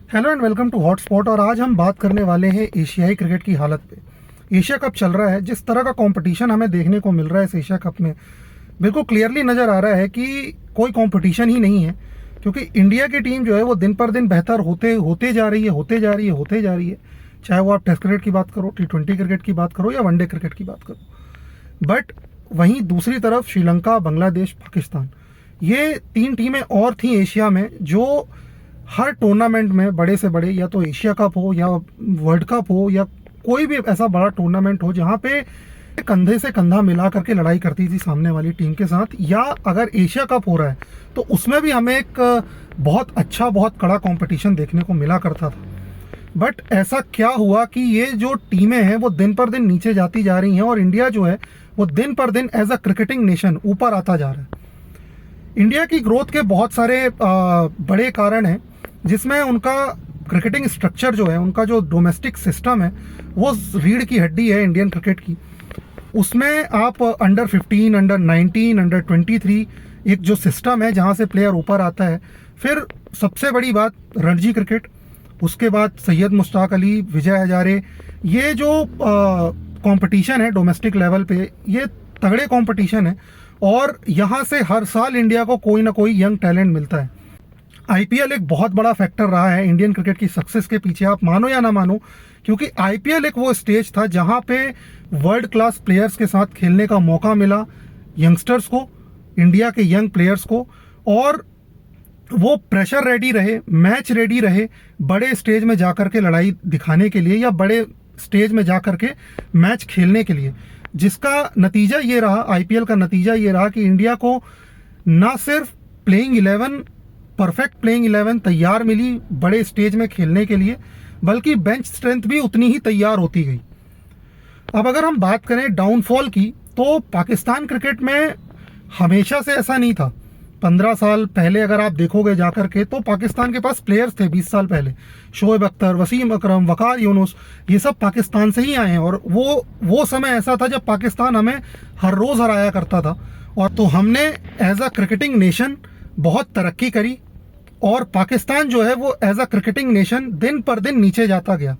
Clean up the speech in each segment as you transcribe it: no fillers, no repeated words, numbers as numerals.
Hello and welcome to hotspot. और आज हम बात करने वाले हैं एशियाई क्रिकेट की हालत पे। एशिया कप चल रहा है, जिस तरह का कंपटीशन हमें देखने को मिल रहा है इस एशिया कप में, बिल्कुल क्लियरली नज़र आ रहा है कि कोई कंपटीशन ही नहीं है। क्योंकि इंडिया की टीम जो है वो दिन पर दिन बेहतर होते जा रही है। चाहे वो आप टेस्ट क्रिकेट की बात करो, T20 क्रिकेट की बात करो या वनडे क्रिकेट की बात करो। बट वहीं दूसरी तरफ श्रीलंका, बांग्लादेश, पाकिस्तान, ये 3 टीमें और थी एशिया में जो हर टूर्नामेंट में बड़े से बड़े, या तो एशिया कप हो या वर्ल्ड कप हो या कोई भी ऐसा बड़ा टूर्नामेंट हो, जहाँ पे कंधे से कंधा मिला करके लड़ाई करती थी सामने वाली टीम के साथ। या अगर एशिया कप हो रहा है तो उसमें भी हमें एक बहुत अच्छा, बहुत कड़ा कंपटीशन देखने को मिला करता था। बट ऐसा क्या हुआ कि ये जो टीमें हैं वो दिन पर दिन नीचे जाती जा रही हैं और इंडिया जो है वो दिन पर दिन एज अ क्रिकेटिंग नेशन ऊपर आता जा रहा है। इंडिया की ग्रोथ के बहुत सारे बड़े कारण हैं, जिसमें उनका क्रिकेटिंग स्ट्रक्चर जो है, उनका जो डोमेस्टिक सिस्टम है, वो रीढ़ की हड्डी है इंडियन क्रिकेट की। उसमें आप अंडर 15, अंडर 19, अंडर 23 एक जो सिस्टम है जहां से प्लेयर ऊपर आता है। फिर सबसे बड़ी बात रणजी क्रिकेट, उसके बाद सैयद मुश्ताक अली, विजय हजारे, ये जो कंपटीशन है डोमेस्टिक लेवल पे, ये तगड़े कंपटीशन है। और यहाँ से हर साल इंडिया को कोई ना कोई यंग टैलेंट मिलता है। आईपीएल एक बहुत बड़ा फैक्टर रहा है इंडियन क्रिकेट की सक्सेस के पीछे, आप मानो या ना मानो, क्योंकि आईपीएल एक वो स्टेज था जहां पे वर्ल्ड क्लास प्लेयर्स के साथ खेलने का मौका मिला यंगस्टर्स को, इंडिया के यंग प्लेयर्स को, और वो प्रेशर रेडी रहे, मैच रेडी रहे, बड़े स्टेज में जाकर के लड़ाई दिखाने के लिए या बड़े स्टेज में जाकर के मैच खेलने के लिए। जिसका नतीजा ये रहा, आईपीएल का नतीजा ये रहा कि इंडिया को ना सिर्फ प्लेइंग 11, परफेक्ट प्लेइंग 11 तैयार मिली बड़े स्टेज में खेलने के लिए, बल्कि बेंच स्ट्रेंथ भी उतनी ही तैयार होती गई। अब अगर हम बात करें डाउनफॉल की, तो पाकिस्तान क्रिकेट में हमेशा से ऐसा नहीं था। 15 साल पहले अगर आप देखोगे जाकर के, तो पाकिस्तान के पास प्लेयर्स थे 20 साल पहले। शोएब अख्तर, वसीम अकरम, वकार यूनुस, ये सब पाकिस्तान से ही आए हैं। और वो समय ऐसा था जब पाकिस्तान हमें हर रोज़ हराया करता था। और तो हमने एज अ क्रिकेटिंग नेशन बहुत तरक्की करी, और पाकिस्तान जो है वो एज अ क्रिकेटिंग नेशन दिन पर दिन नीचे जाता गया।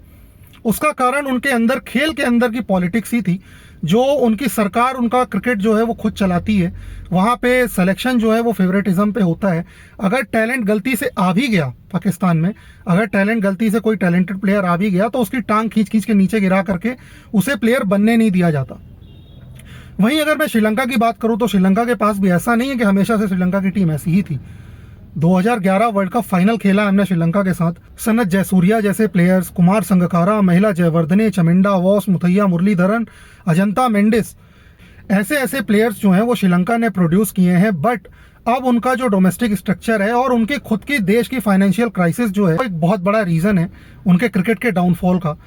उसका कारण उनके अंदर, खेल के अंदर की पॉलिटिक्स ही थी। जो उनकी सरकार, उनका क्रिकेट जो है वो खुद चलाती है, वहाँ पे सिलेक्शन जो है वो फेवरेटिज्म पे होता है। अगर टैलेंट गलती से आ भी गया पाकिस्तान में, अगर टैलेंट गलती से कोई टैलेंटेड प्लेयर आ भी गया, तो उसकी टांग खींच खींच के नीचे गिरा करके उसे प्लेयर बनने नहीं दिया जाता। वहीं अगर मैं श्रीलंका की बात करूँ, तो श्रीलंका के पास भी ऐसा नहीं है कि हमेशा से श्रीलंका की टीम ऐसी ही थी। 2011 वर्ल्ड कप फाइनल खेला हमने श्रीलंका के साथ। सनत जयसूर्या जैसे प्लेयर्स, कुमार संगकारा, महिला जयवर्धने, चमिंडा वॉस, मुथैया मुरलीधरन, अजंता मेंडिस, ऐसे ऐसे प्लेयर्स जो हैं वो श्रीलंका ने प्रोड्यूस किए हैं। बट अब उनका जो डोमेस्टिक स्ट्रक्चर है और उनके खुद की देश की फाइनेंशियल क्राइसिस जो है, एक बहुत बड़ा रीज़न है उनके क्रिकेट के डाउनफॉल का।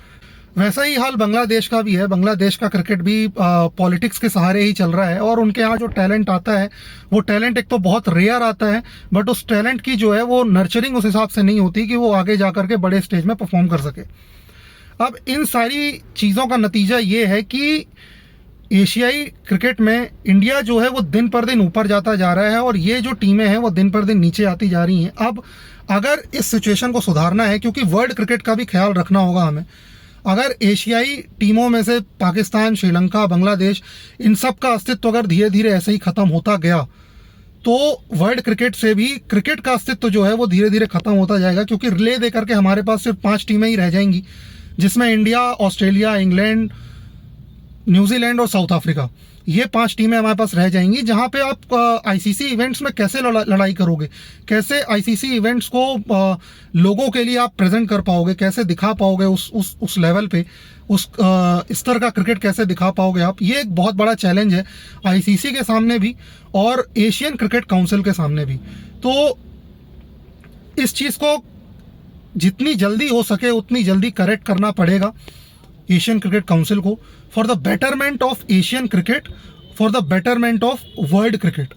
वैसा ही हाल बांग्लादेश का भी है। बांग्लादेश का क्रिकेट भी पॉलिटिक्स के सहारे ही चल रहा है। और उनके यहाँ जो टैलेंट आता है, वो टैलेंट एक तो बहुत रेयर आता है, बट उस टैलेंट की जो है वो नर्चरिंग उस हिसाब से नहीं होती कि वो आगे जाकर के बड़े स्टेज में परफॉर्म कर सके। अब इन सारी चीज़ों का नतीजा ये है कि एशियाई क्रिकेट में इंडिया जो है वो दिन पर दिन ऊपर जाता जा रहा है, और ये जो टीमें हैं वो दिन पर दिन नीचे आती जा रही हैं। अब अगर इस सिचुएशन को सुधारना है, क्योंकि वर्ल्ड क्रिकेट का भी ख्याल रखना होगा हमें, अगर एशियाई टीमों में से पाकिस्तान, श्रीलंका, बांग्लादेश, इन सब का अस्तित्व अगर धीरे धीरे ऐसे ही खत्म होता गया, तो वर्ल्ड क्रिकेट से भी क्रिकेट का अस्तित्व जो है वो धीरे धीरे खत्म होता जाएगा। क्योंकि रिले दे करके हमारे पास सिर्फ 5 टीमें ही रह जाएंगी, जिसमें इंडिया, ऑस्ट्रेलिया, इंग्लैंड, न्यूजीलैंड और साउथ अफ्रीका, ये 5 टीमें हमारे पास रह जाएंगी। जहां पे आप आईसीसी इवेंट्स में कैसे लड़ाई करोगे, कैसे आईसीसी इवेंट्स को लोगों के लिए आप प्रेजेंट कर पाओगे, कैसे दिखा पाओगे उस लेवल पे, उस स्तर का क्रिकेट कैसे दिखा पाओगे आप, ये एक बहुत बड़ा चैलेंज है आईसीसी के सामने भी और एशियन क्रिकेट काउंसिल के सामने भी। तो इस चीज़ को जितनी जल्दी हो सके उतनी जल्दी करेक्ट करना पड़ेगा एशियन क्रिकेट काउंसिल को, for the betterment of Asian cricket, for the betterment of world cricket.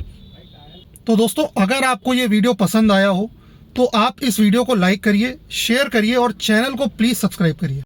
तो दोस्तों, अगर आपको ये वीडियो पसंद आया हो तो आप इस वीडियो को लाइक करिए, शेयर करिए और चैनल को प्लीज़ सब्सक्राइब करिए।